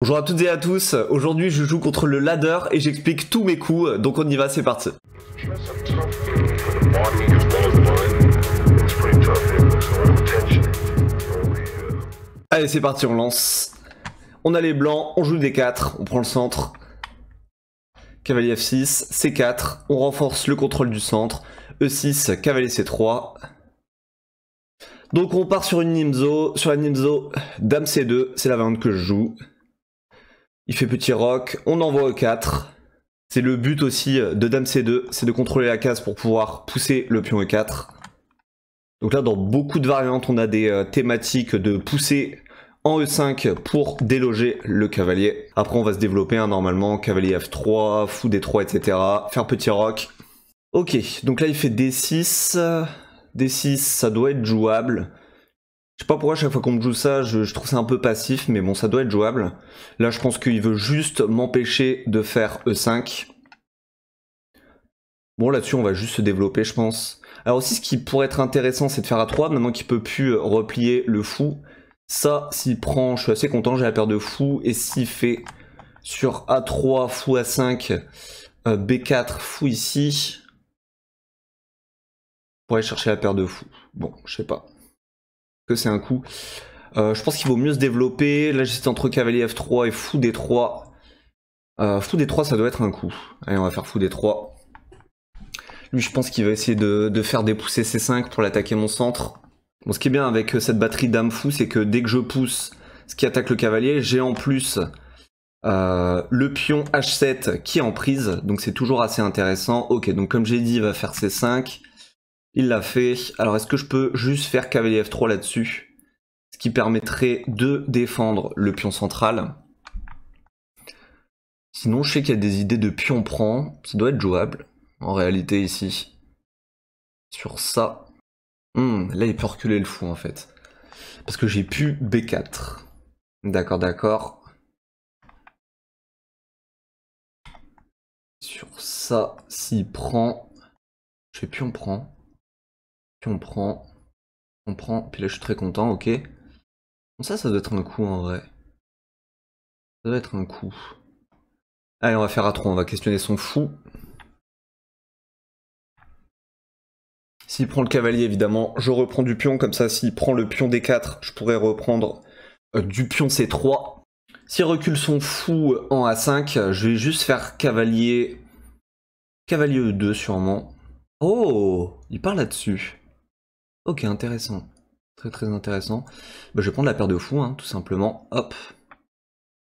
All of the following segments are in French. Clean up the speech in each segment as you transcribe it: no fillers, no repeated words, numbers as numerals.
Bonjour à toutes et à tous, aujourd'hui je joue contre le ladder et j'explique tous mes coups, donc on y va, c'est parti. Allez c'est parti, on lance. On a les blancs, on joue D4, on prend le centre. Cavalier F6, C4, on renforce le contrôle du centre. E6, cavalier C3. Donc on part sur une Nimzo, sur la Nimzo, Dame C2, c'est la variante que je joue. Il fait petit roc, on envoie E4. C'est le but aussi de Dame C2, c'est de contrôler la case pour pouvoir pousser le pion E4. Donc là, dans beaucoup de variantes, on a des thématiques de pousser en E5 pour déloger le cavalier. Après, on va se développer normalement, cavalier F3, fou D3, etc. Faire petit roc. Ok, donc là, il fait D6. D6, ça doit être jouable. Je sais pas pourquoi chaque fois qu'on me joue ça, je trouve ça un peu passif, mais bon, ça doit être jouable. Là, je pense qu'il veut juste m'empêcher de faire E5. Bon, là-dessus, on va juste se développer, je pense. Alors aussi, ce qui pourrait être intéressant, c'est de faire A3, maintenant qu'il peut plus replier le fou. Ça, s'il prend, je suis assez content, j'ai la paire de fou. Et s'il fait sur A3, fou A5, B4, fou ici, on pourrait chercher la paire de fou. Bon, je sais pas. Que c'est un coup. Je pense qu'il vaut mieux se développer. Là, j'étais entre cavalier F3 et fou D3. Fou D3, ça doit être un coup. Allez, on va faire fou D3. Lui, je pense qu'il va essayer de faire des poussées C5 pour l'attaquer mon centre. Bon, ce qui est bien avec cette batterie dame fou, c'est que dès que je pousse ce qui attaque le cavalier, j'ai en plus le pion H7 qui est en prise. Donc c'est toujours assez intéressant. Ok, donc comme j'ai dit, il va faire C5. Il l'a fait. Alors est-ce que je peux juste faire cavalier F3 là-dessus? Ce qui permettrait de défendre le pion central. Sinon je sais qu'il y a des idées de pion prend. Ça doit être jouable en réalité ici. Sur ça. Là il peut reculer le fou en fait. Parce que j'ai pu B4. D'accord, d'accord. Sur ça, s'il prend... Je sais plus, on prend. Puis on prend, puis là je suis très content, ok. Bon, ça doit être un coup en vrai. Ça doit être un coup. Allez, on va faire A3, on va questionner son fou. S'il prend le cavalier, évidemment, je reprends du pion, comme ça, s'il prend le pion D4, je pourrais reprendre du pion C3. S'il recule son fou en A5, je vais juste faire cavalier... Cavalier E2, sûrement. Oh, il part là-dessus. Ok, intéressant. Très très intéressant. Bah, je vais prendre la paire de fous, hein, tout simplement. Hop.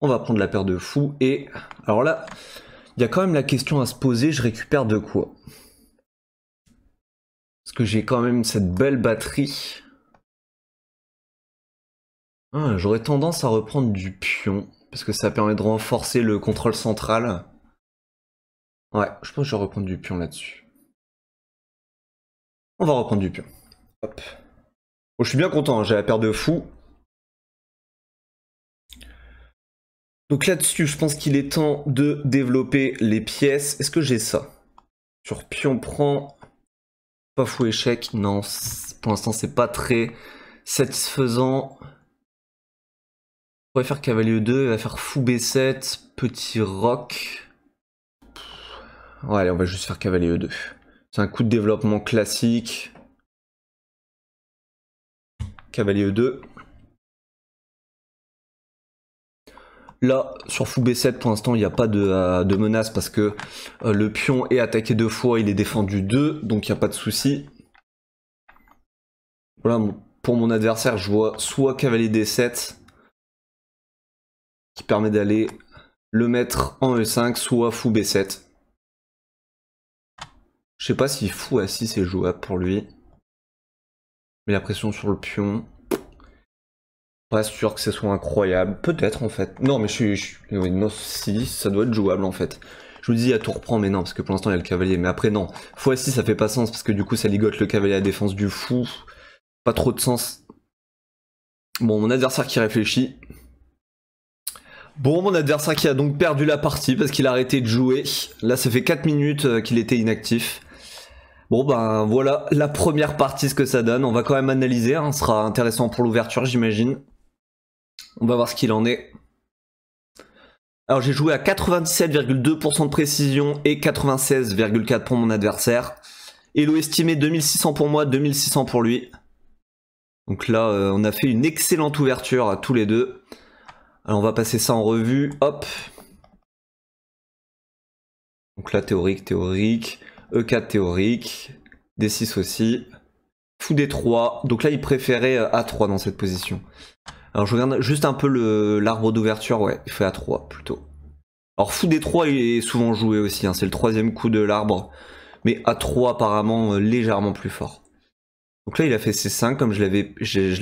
On va prendre la paire de fous. Et alors là, il y a quand même la question à se poser. Je récupère de quoi? Parce que j'ai quand même cette belle batterie. Ah, j'aurais tendance à reprendre du pion. Parce que ça permet de renforcer le contrôle central. Ouais, je pense que je vais reprendre du pion là-dessus. On va reprendre du pion. Hop. Bon, je suis bien content, hein, j'ai la paire de fous. Donc là-dessus, je pense qu'il est temps de développer les pièces. Est-ce que j'ai ça? Sur pion prend, pas fou échec. Non, pour l'instant, c'est pas très satisfaisant. On pourrait faire cavalier E2, il va faire fou B7, petit roc. Ouais, allez, on va juste faire cavalier E2. C'est un coup de développement classique. Cavalier E2. Là, sur fou B7, pour l'instant, il n'y a pas de menace parce que le pion est attaqué 2 fois, il est défendu 2, donc il n'y a pas de souci. Voilà, pour mon adversaire, je vois soit cavalier D7, qui permet d'aller le mettre en E5, soit fou B7. Je sais pas si fou A6 est jouable pour lui. Mais la pression sur le pion... Pas sûr que ce soit incroyable. Peut-être en fait. Non mais oui, non, si, ça doit être jouable en fait. Je vous dis à tout reprend, mais non, parce que pour l'instant il y a le cavalier. Mais après non. Fou A6 ça fait pas sens, parce que du coup ça ligote le cavalier à la défense du fou. Pas trop de sens. Bon, mon adversaire qui réfléchit. Bon, mon adversaire qui a donc perdu la partie parce qu'il a arrêté de jouer. Là ça fait 4 minutes qu'il était inactif. Bon ben voilà la première partie, ce que ça donne. On va quand même analyser, hein. Ce sera intéressant pour l'ouverture j'imagine. On va voir ce qu'il en est. Alors j'ai joué à 97,2% de précision et 96,4% pour mon adversaire. Elo estimé 2600 pour moi, 2600 pour lui. Donc là, on a fait une excellente ouverture à tous les deux. Alors on va passer ça en revue. Hop. Donc là, théorique, théorique. E4 théorique. D6 aussi. Fou D3. Donc là, il préférait A3 dans cette position. Alors je regarde juste un peu l'arbre d'ouverture. Ouais, il fait A3 plutôt. Alors fou D3 il est souvent joué aussi. Hein, c'est le troisième coup de l'arbre. Mais A3 apparemment légèrement plus fort. Donc là, il a fait C5 comme je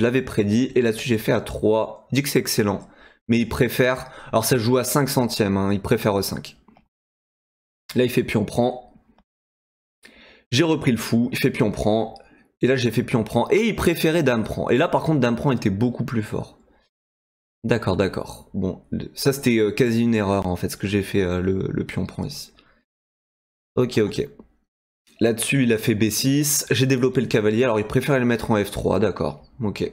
l'avais prédit. Et là-dessus, j'ai fait A3. Il dit que c'est excellent. Mais il préfère... Alors ça joue à 5 centièmes. Hein, il préfère E5. Là, il fait pion prend. J'ai repris le fou. Il fait pion prend. Et là, j'ai fait pion prend. Et il préférait dame prend. Et là, par contre, dame prend était beaucoup plus fort. D'accord, d'accord. Bon, ça, c'était quasi une erreur, en fait, ce que j'ai fait, le pion prend ici. Ok, ok. Là-dessus, il a fait B6. J'ai développé le cavalier. Alors, il préférait le mettre en F3. D'accord. Ok.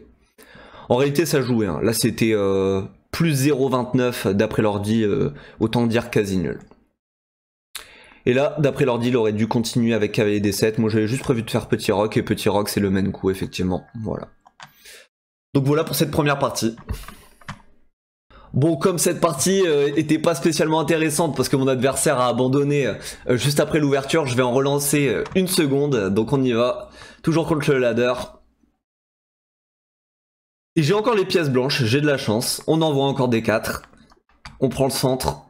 En réalité, ça jouait. Hein. Là, c'était plus 0,29 d'après l'ordi. Autant dire quasi nul. Et là, d'après l'ordi, il aurait dû continuer avec cavalier D7. Moi, j'avais juste prévu de faire petit roc. Et petit roc, c'est le même coup, effectivement. Voilà. Donc, voilà pour cette première partie. Bon, comme cette partie était pas spécialement intéressante parce que mon adversaire a abandonné juste après l'ouverture, je vais en relancer une seconde, donc on y va. Toujours contre le ladder. Et j'ai encore les pièces blanches, j'ai de la chance. On envoie encore des 4. On prend le centre.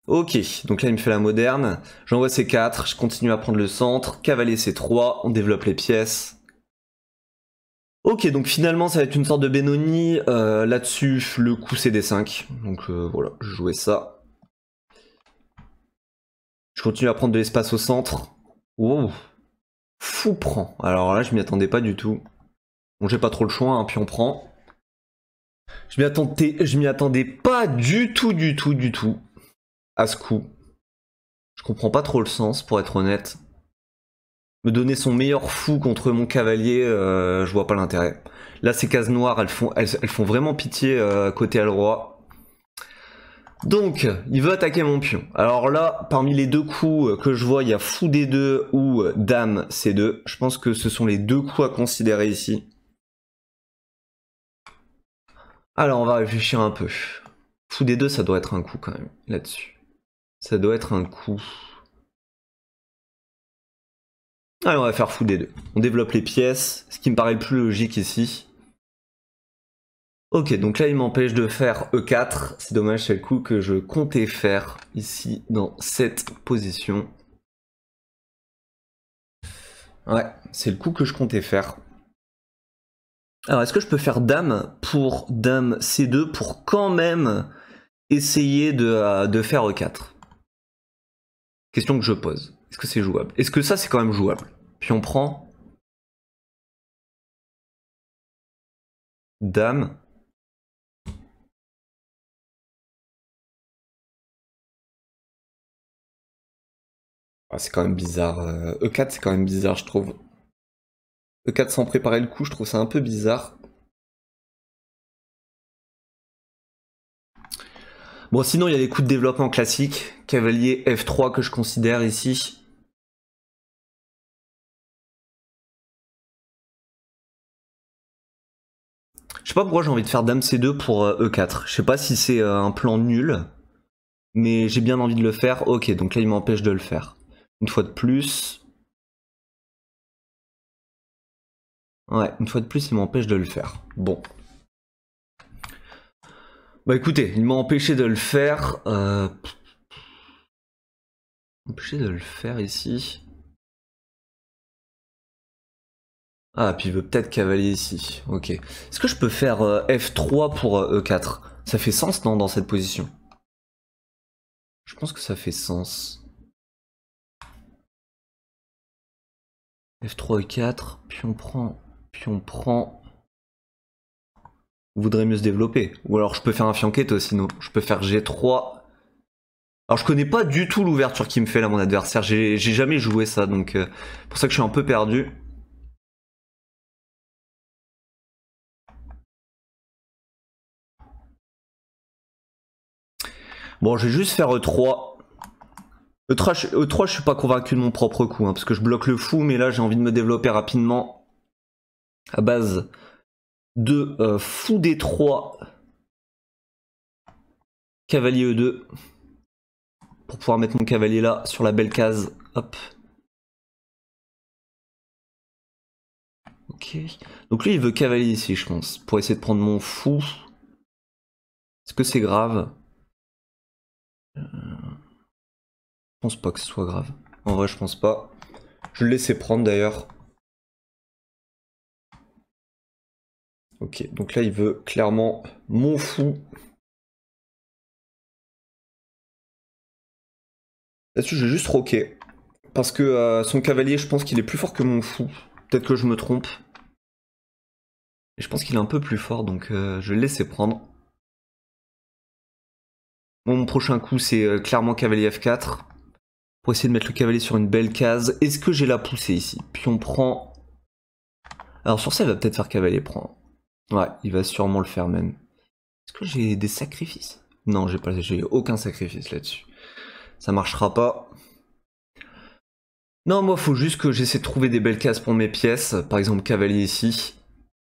Ok, donc là il me fait la moderne. J'envoie C4, je continue à prendre le centre. Cavalier C3, on développe les pièces. Ok, donc finalement ça va être une sorte de Benoni. Là-dessus, le coup c'est D5. Donc voilà, je jouais ça. Je continue à prendre de l'espace au centre. Wow. Fou prend. Alors là, je m'y attendais pas du tout. Bon, j'ai pas trop le choix, hein, puis on prend. Je m'y attendais pas du tout à ce coup. Je comprends pas trop le sens, pour être honnête. Me donner son meilleur fou contre mon cavalier, je vois pas l'intérêt. Là, ces cases noires, elles font vraiment pitié côté à le roi. Donc, il veut attaquer mon pion. Alors là, parmi les deux coups que je vois, il y a fou D2 ou dame C2. Je pense que ce sont les deux coups à considérer ici. Alors, on va réfléchir un peu. Fou D2, ça doit être un coup quand même, là-dessus. Ça doit être un coup. Allez, on va faire fou D2. On développe les pièces, ce qui me paraît le plus logique ici. Ok, donc là, il m'empêche de faire E4. C'est dommage, c'est le coup que je comptais faire ici, dans cette position. Ouais, c'est le coup que je comptais faire. Alors, est-ce que je peux faire dame pour dame C2 pour quand même essayer de faire E4? Question que je pose. Est-ce que c'est jouable? Est-ce que ça, c'est quand même jouable? Puis on prend dame. Ah, c'est quand même bizarre. E4, c'est quand même bizarre, je trouve. E4 sans préparer le coup, je trouve ça un peu bizarre. Bon, sinon, il y a des coups de développement classiques. Cavalier F3 que je considère ici. Je sais pas pourquoi j'ai envie de faire dame C2 pour E4. Je sais pas si c'est un plan nul. Mais j'ai bien envie de le faire. Ok, donc là, il m'empêche de le faire. Une fois de plus. Ouais, une fois de plus, il m'empêche de le faire. Bon. Bah écoutez, il m'a empêché de le faire. Empêché de le faire ici. Ah, puis il veut peut-être cavalier ici. Ok. Est-ce que je peux faire F3 pour E4? Ça fait sens, non, dans cette position? Je pense que ça fait sens. F3 E4, puis on prend. Puis on prend. Voudrait mieux se développer. Ou alors je peux faire un fianchetto sinon. Je peux faire G3. Alors je connais pas du tout l'ouverture qu'il me fait là mon adversaire. J'ai jamais joué ça donc pour ça que je suis un peu perdu. Bon, je vais juste faire E3. E3, je suis pas convaincu de mon propre coup, hein, parce que je bloque le fou, mais là j'ai envie de me développer rapidement à base de fou D3, cavalier E2, pour pouvoir mettre mon cavalier là sur la belle case. Hop. Ok. Donc lui il veut cavalier ici, je pense, pour essayer de prendre mon fou. Est-ce que c'est grave? Je pense pas que ce soit grave. En vrai, je pense pas. Je vais le laisser prendre d'ailleurs. Ok, donc là il veut clairement mon fou. Là-dessus, je vais juste roquer. Parce que son cavalier, je pense qu'il est plus fort que mon fou. Peut-être que je me trompe. Et je pense qu'il est un peu plus fort, donc je vais le laisser prendre. Bon, mon prochain coup, c'est clairement cavalier F4. Pour essayer de mettre le cavalier sur une belle case. Est-ce que j'ai la poussée ici? Puis on prend... Alors sur ça, il va peut-être faire cavalier prend. Ouais, il va sûrement le faire même. Est-ce que j'ai des sacrifices? Non, j'ai aucun sacrifice là-dessus. Ça marchera pas. Non, moi, faut juste que j'essaie de trouver des belles cases pour mes pièces. Par exemple, cavalier ici.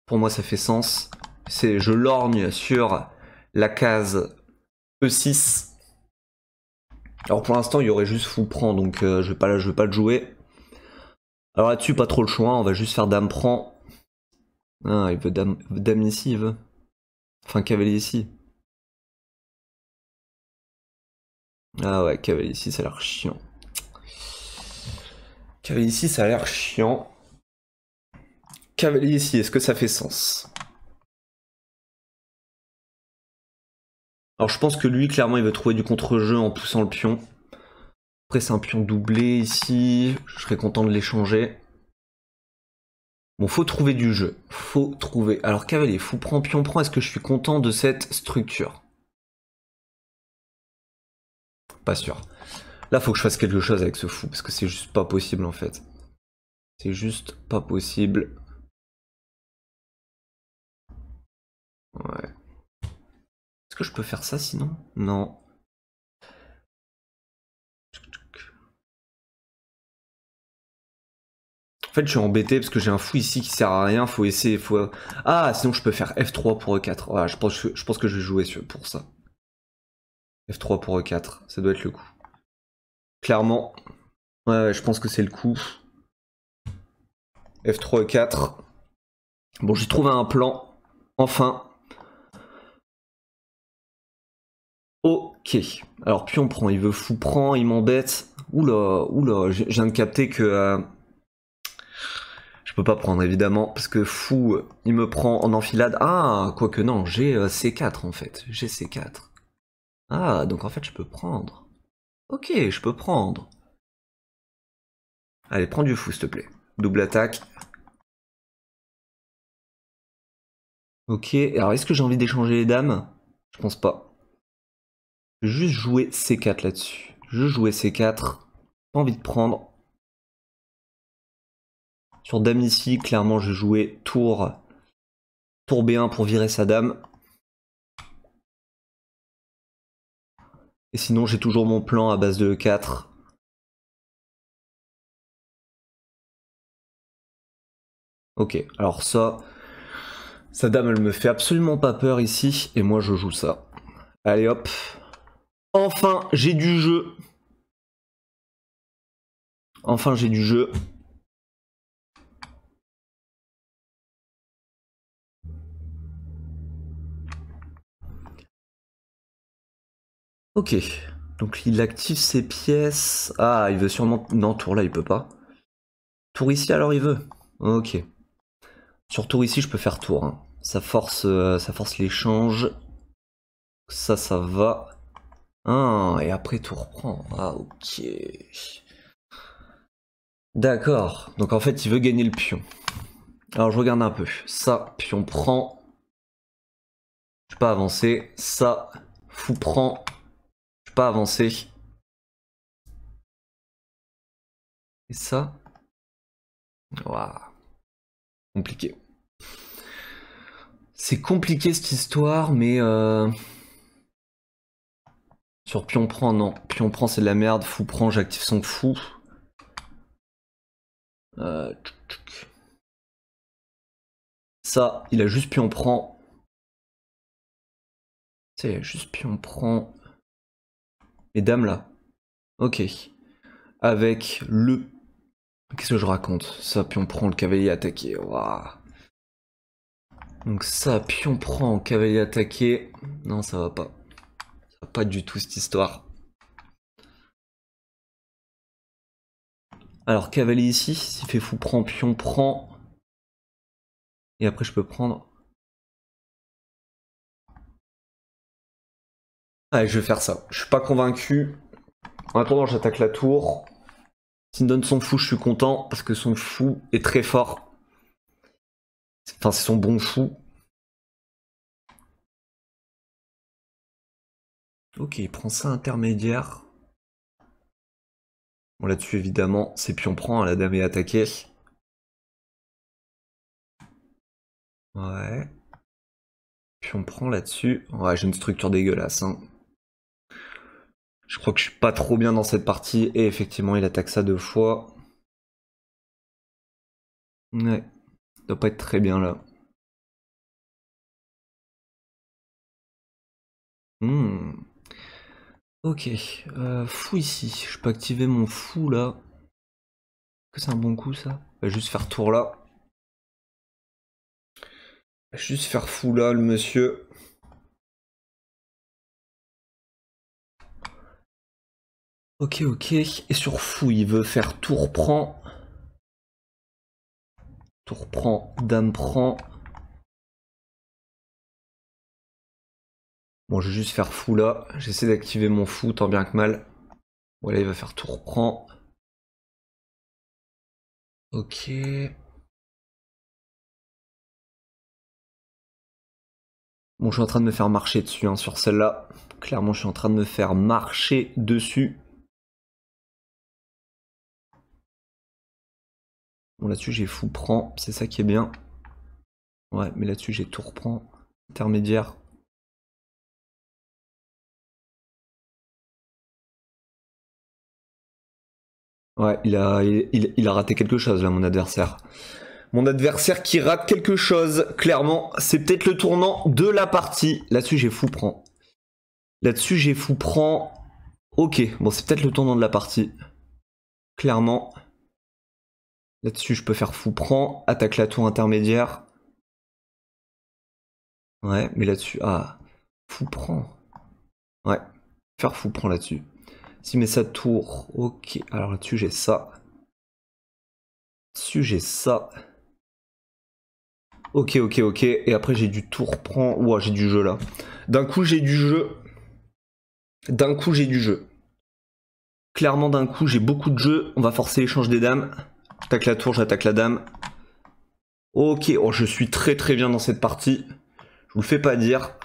Pour moi, ça fait sens. Je lorgne sur la case E6. Alors pour l'instant, il y aurait juste fou prend, donc je vais pas le jouer. Alors là-dessus, pas trop le choix. On va juste faire dame prend. Ah, il veut dame ici, il veut. Enfin, cavalier ici. Ah ouais, cavalier ici, ça a l'air chiant. Cavalier ici, ça a l'air chiant. Cavalier ici, est-ce que ça fait sens? Alors je pense que lui, clairement, il veut trouver du contre-jeu en poussant le pion. Après, c'est un pion doublé ici. Je serais content de l'échanger. Bon, faut trouver du jeu. Faut trouver. Alors, cavalier, fou prend, pion prend. Est-ce que je suis content de cette structure? Pas sûr. Là, faut que je fasse quelque chose avec ce fou, parce que c'est juste pas possible, en fait. C'est juste pas possible. Ouais. Est-ce que je peux faire ça, sinon? Non. En fait, je suis embêté parce que j'ai un fou ici qui sert à rien. Faut essayer. Ah, sinon je peux faire F3 pour E4. Voilà, je pense que je vais jouer pour ça. F3 pour E4, ça doit être le coup. Clairement. Ouais, je pense que c'est le coup. F3 E4. Bon, j'ai trouvé un plan. Enfin. Ok. Alors, pion prend. Il veut fou prend. Il m'embête. Oula, oula. Je viens de capter que... je peux pas prendre évidemment parce que fou il me prend en enfilade. Ah, quoique non, j'ai C4 en fait. J'ai C4. Ah, donc en fait je peux prendre. Ok, je peux prendre. Allez, prends du fou s'il te plaît. Double attaque. Ok, alors est-ce que j'ai envie d'échanger les dames? Je pense pas. Je vais juste jouer C4 là-dessus. Je vais jouer C4. Pas envie de prendre. Sur dame ici, clairement je vais jouer tour B1 pour virer sa dame. Et sinon j'ai toujours mon plan à base de E4. Ok, alors ça... Sa dame, elle me fait absolument pas peur ici, et moi je joue ça. Allez hop. Enfin, j'ai du jeu. Enfin, j'ai du jeu. Ok. Donc il active ses pièces. Ah, il veut sûrement... Non, tour là, il peut pas. Tour ici, alors il veut. Ok. Sur tour ici, je peux faire tour. Hein. Ça force l'échange. Ça va. Ah, et après tour prend. Ah, ok. D'accord. Donc en fait, il veut gagner le pion. Alors je regarde un peu. Ça, pion prend. Je peux pas avancer. Ça, fou prend. Je peux pas avancer. Et ça. Waouh. Compliqué. C'est compliqué cette histoire, mais Sur pion prend, non. Pion prend, c'est de la merde. Fou prend, j'active son fou. Ça, il a juste pion prend. C'est juste pion prend. Et dame là. Ok. Avec le... Qu'est-ce que je raconte? Ça, pion prend, le cavalier attaqué. Waouh. Donc ça, pion prend, cavalier attaqué. Non, ça va pas. Ça va pas du tout cette histoire. Alors cavalier ici, s'il fait fou prend, pion prend. Et après je peux prendre... Allez, je vais faire ça. Je suis pas convaincu. En attendant, j'attaque la tour. S'il me donne son fou, je suis content, parce que son fou est très fort. Enfin, c'est son bon fou. Ok, il prend ça intermédiaire. Bon, là-dessus, évidemment, c'est pion prend, la dame est attaquée. Ouais. Pion prend là-dessus. Ouais, j'ai une structure dégueulasse, hein. Je crois que je suis pas trop bien dans cette partie, et effectivement, il attaque ça 2 fois. Ouais. Ça doit pas être très bien, là. Ok, fou ici. Je peux activer mon fou là. Est-ce que c'est un bon coup ça? Va juste faire tour là. Va juste faire fou là le monsieur. Ok, ok. Et sur fou, il veut faire tour prend. Tour prend, dame prend. Bon, je vais juste faire fou là. J'essaie d'activer mon fou tant bien que mal. Voilà, il va faire tour prend. Ok. Bon, je suis en train de me faire marcher dessus hein, sur celle-là. Clairement, je suis en train de me faire marcher dessus. Bon, là-dessus, j'ai fou prend. C'est ça qui est bien. Ouais, mais là-dessus, j'ai tour prend. Intermédiaire. Ouais, il a raté quelque chose là, mon adversaire. Mon adversaire qui rate quelque chose, clairement, c'est peut-être le tournant de la partie. Là-dessus, j'ai fou prend. Là-dessus, j'ai fou prend. Ok, bon, c'est peut-être le tournant de la partie. Clairement. Là-dessus, je peux faire fou prend. Attaque la tour intermédiaire. Ouais, mais là-dessus... Ah, fou prend. Ouais, faire fou prend là-dessus. S'il met sa tour, ok. Alors là-dessus, j'ai ça. Là-dessus, j'ai ça. Ok, ok, ok. Et après, j'ai du tour prend. Ouah, j'ai du jeu là. D'un coup, j'ai du jeu. D'un coup, j'ai du jeu. Clairement, d'un coup, j'ai beaucoup de jeu. On va forcer l'échange des dames. J'attaque la tour, j'attaque la dame. Ok, oh, je suis très très bien dans cette partie. Je vous le fais pas dire.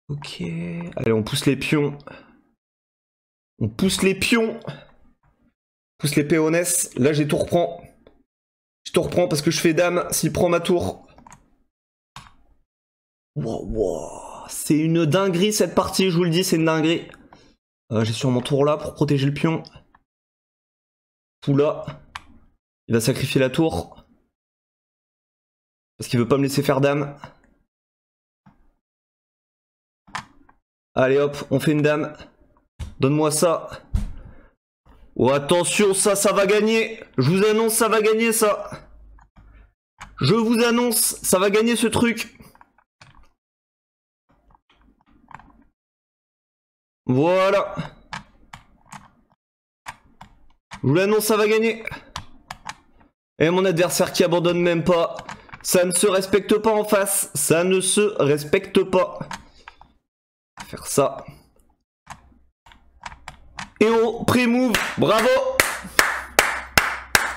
Ok. Allez, on pousse les pions. On pousse les pions. On pousse les péones. Là, j'ai tout reprend. Je tout reprends parce que je fais dame. S'il prend ma tour. Wow, wow. C'est une dinguerie cette partie, je vous le dis, c'est une dinguerie. J'ai sur mon tour là pour protéger le pion. Tout là. Il va sacrifier la tour. Parce qu'il veut pas me laisser faire dame. Allez hop, on fait une dame. Donne-moi ça. Oh attention, ça va gagner. Je vous annonce, ça va gagner ça. Je vous annonce, ça va gagner ce truc. Voilà. Je vous l'annonce, ça va gagner. Et mon adversaire qui abandonne même pas. Ça ne se respecte pas en face. Ça ne se respecte pas. Faire ça. Et on pré-move. Bravo.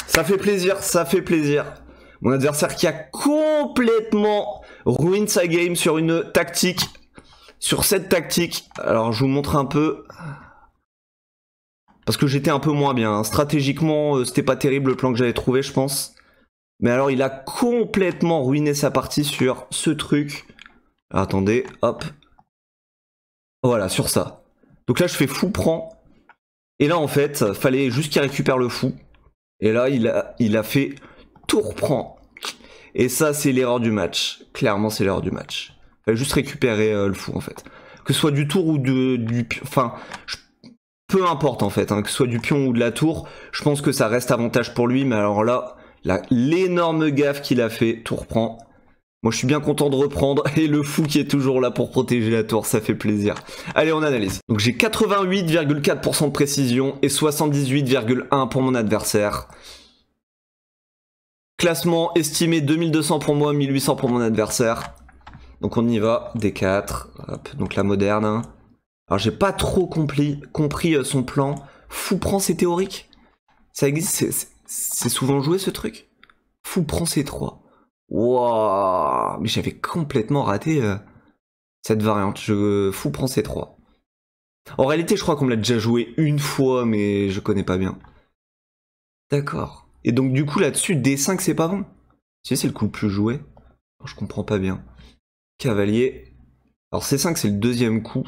Ça fait plaisir, ça fait plaisir. Mon adversaire qui a complètement ruiné sa game sur une tactique. Sur cette tactique. Alors je vous montre un peu. Parce que j'étais un peu moins bien. Stratégiquement, c'était pas terrible le plan que j'avais trouvé, je pense. Mais alors il a complètement ruiné sa partie sur ce truc. Alors, attendez, hop. Voilà, sur ça. Donc là je fais fou prend. Et là en fait, fallait juste qu'il récupère le fou. Et là il a fait tour prend. Et ça c'est l'erreur du match. Clairement c'est l'erreur du match. Fallait juste récupérer le fou en fait. Que ce soit du tour ou du... Enfin, peu importe en fait, hein, que ce soit du pion ou de la tour, je pense que ça reste avantage pour lui. Mais alors là, l'énorme gaffe qu'il a fait, tour prend. Moi je suis bien content de reprendre, et le fou qui est toujours là pour protéger la tour, ça fait plaisir. Allez, on analyse. Donc j'ai 88,4% de précision et 78,1% pour mon adversaire. Classement estimé 2200 pour moi, 1800 pour mon adversaire. Donc on y va, D4, hop, donc la moderne. Hein. Alors j'ai pas trop compris son plan. Fou prend c'est théorique. Ça existe, c'est souvent joué ce truc. Fou prend C3. Wouah, mais j'avais complètement raté cette variante. Fou prend C3. En réalité je crois qu'on me l'a déjà joué une fois mais je connais pas bien. D'accord. Et donc du coup là-dessus D5 c'est pas bon. Si c'est le coup le plus joué. Alors, je comprends pas bien. Cavalier. Alors C5 c'est le deuxième coup.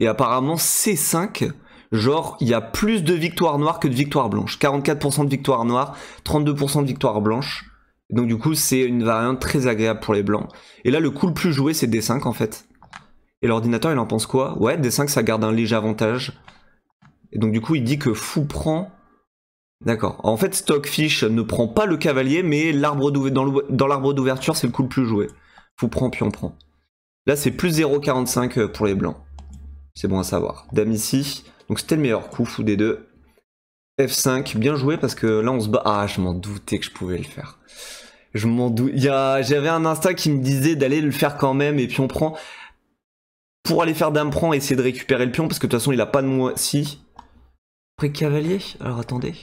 Et apparemment C5, genre il y a plus de victoires noires que de victoires blanches. 44% de victoires noires, 32% de victoires blanches. Donc du coup c'est une variante très agréable pour les blancs. Et là le coup le plus joué c'est D5 en fait. Et l'ordinateur il en pense quoi? Ouais, D5 ça garde un léger avantage. Et donc du coup il dit que fou prend... D'accord. En fait Stockfish ne prend pas le cavalier mais dans l'arbre d'ouverture c'est le coup le plus joué. Fou prend puis on prend. Là c'est plus 0,45 pour les blancs. C'est bon à savoir. Dame ici. Donc c'était le meilleur coup, fou des deux. F5, bien joué parce que là on se bat. Ah, je m'en doutais que je pouvais le faire. Je m'en doute. J'avais un instinct qui me disait d'aller le faire quand même et puis on prend. Pour aller faire dame prend, essayer de récupérer le pion parce que de toute façon il a pas de moi. Si. Après cavalier. Alors attendez.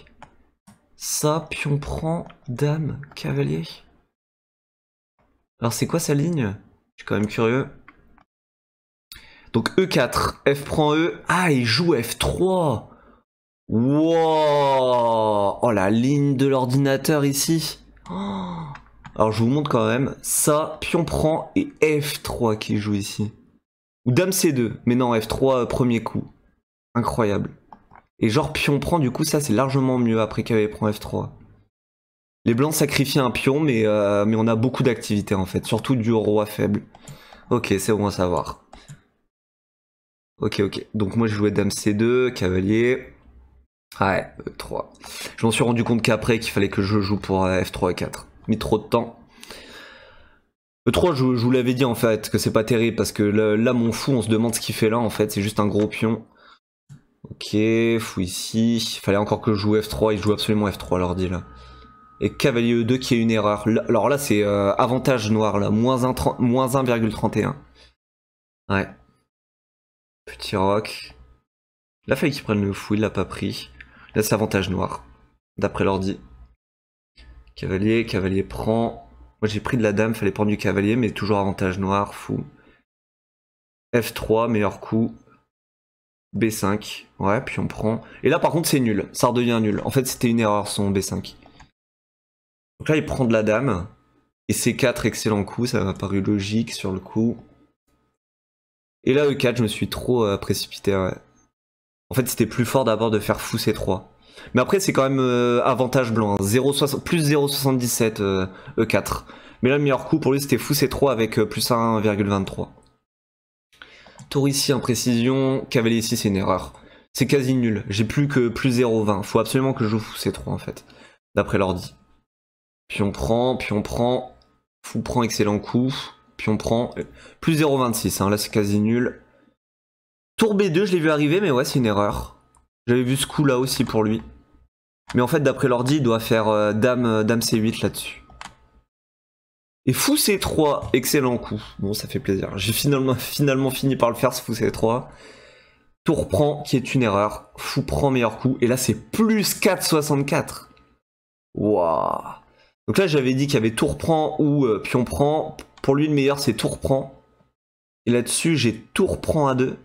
Ça, pion prend, dame, cavalier. Alors c'est quoi sa ligne? Je suis quand même curieux. Donc E4, F prend E. Ah, il joue F3. Wow. Oh, la ligne de l'ordinateur ici. Oh. Alors je vous montre quand même. Ça, pion prend et F3 qui joue ici. Ou dame C2. Mais non, F3 premier coup. Incroyable. Et genre pion prend, du coup ça c'est largement mieux après cavalier prend F3. Les blancs sacrifient un pion mais on a beaucoup d'activités en fait. Surtout du roi faible. Ok, c'est bon à savoir. Ok, ok. Donc moi je jouais dame C2, cavalier. Ouais, E3. Je m'en suis rendu compte qu'après qu'il fallait que je joue pour F3 et 4. Mis trop de temps. E3, je vous l'avais dit en fait, que c'est pas terrible parce que là mon fou, on se demande ce qu'il fait là en fait, c'est juste un gros pion. Ok, fou ici. Il fallait encore que je joue F3, il joue absolument F3 l'ordi là. Et cavalier E2 qui est une erreur. Alors là c'est avantage noir là, moins 1,31. Ouais. Petit roc. Là fallait qu'il prenne le fou, il l'a pas pris. Là c'est avantage noir, d'après l'ordi. Cavalier, cavalier prend. Moi j'ai pris de la dame, fallait prendre du cavalier, mais toujours avantage noir, fou. F3, meilleur coup. B5, ouais, puis on prend. Et là par contre c'est nul, ça redevient nul. En fait c'était une erreur son B5. Donc là il prend de la dame. Et C4, excellent coup, ça m'a paru logique sur le coup. Et là E4, je me suis trop précipité, ouais. En fait c'était plus fort d'abord de faire fou C3. Mais après c'est quand même avantage blanc, hein. Plus 0,77 E4. Mais là le meilleur coup pour lui c'était fou C3 avec plus 1,23. Tour ici imprécision, cavalier ici c'est une erreur. C'est quasi nul, j'ai plus que plus 0,20. Faut absolument que je joue fou C3 en fait, d'après l'ordi. Puis on prend, fou prend excellent coup, puis on prend plus 0,26, hein. Là c'est quasi nul. Tour B2 je l'ai vu arriver mais ouais c'est une erreur. J'avais vu ce coup là aussi pour lui. Mais en fait d'après l'ordi il doit faire dame C8 là-dessus. Et fou C3, excellent coup. Bon ça fait plaisir. J'ai finalement fini par le faire ce fou C3. Tour prend qui est une erreur. Fou prend meilleur coup. Et là c'est plus 4,64. Waouh. Donc là j'avais dit qu'il y avait tour prend ou pion prend. Pour lui le meilleur c'est tour prend. Et là-dessus j'ai tour prend à 2.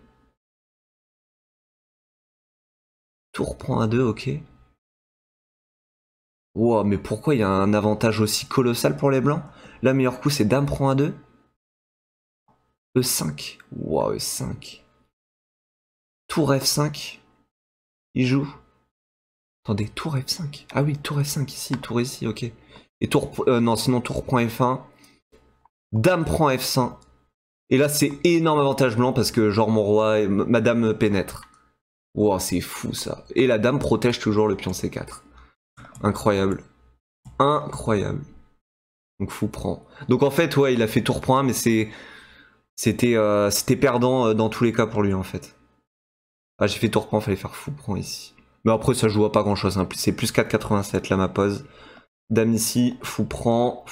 Tour prend à 2, ok. Wow, mais pourquoi il y a un avantage aussi colossal pour les blancs? Là, meilleur coup, c'est dame prend A2. E5. Wow, E5. Tour F5. Il joue. Attendez, tour F5. Ah oui, tour F5 ici, tour ici, ok. Et tour... non, sinon tour prend F1. Dame prend F5. Et là, c'est énorme avantage blanc parce que genre mon roi et ma dame pénètre. Wow, c'est fou ça. Et la dame protège toujours le pion C4. Incroyable. Incroyable. Donc fou prend. Donc en fait, ouais, il a fait tour prend 1, mais c'était perdant dans tous les cas pour lui en fait. Ah, j'ai fait tour prend, fallait faire fou prend ici. Mais après, ça joue à pas grand chose. Hein. C'est plus 4,87 là ma pose. Dame ici, fou prend,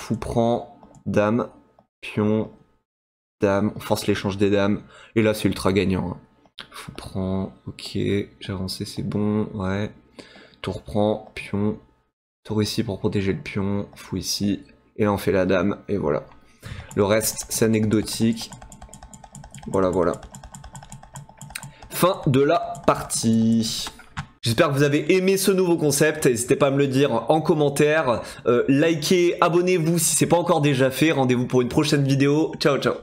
dame, pion, dame. On force l'échange des dames. Et là, c'est ultra gagnant. Hein. Fou prend, ok. J'ai avancé, c'est bon, ouais. Tour prend, pion. Tour ici pour protéger le pion. Fou ici. Et là, on fait la dame. Et voilà. Le reste, c'est anecdotique. Voilà, voilà. Fin de la partie. J'espère que vous avez aimé ce nouveau concept, n'hésitez pas à me le dire en commentaire, likez, abonnez-vous si c'est pas encore déjà fait, rendez-vous pour une prochaine vidéo, ciao ciao.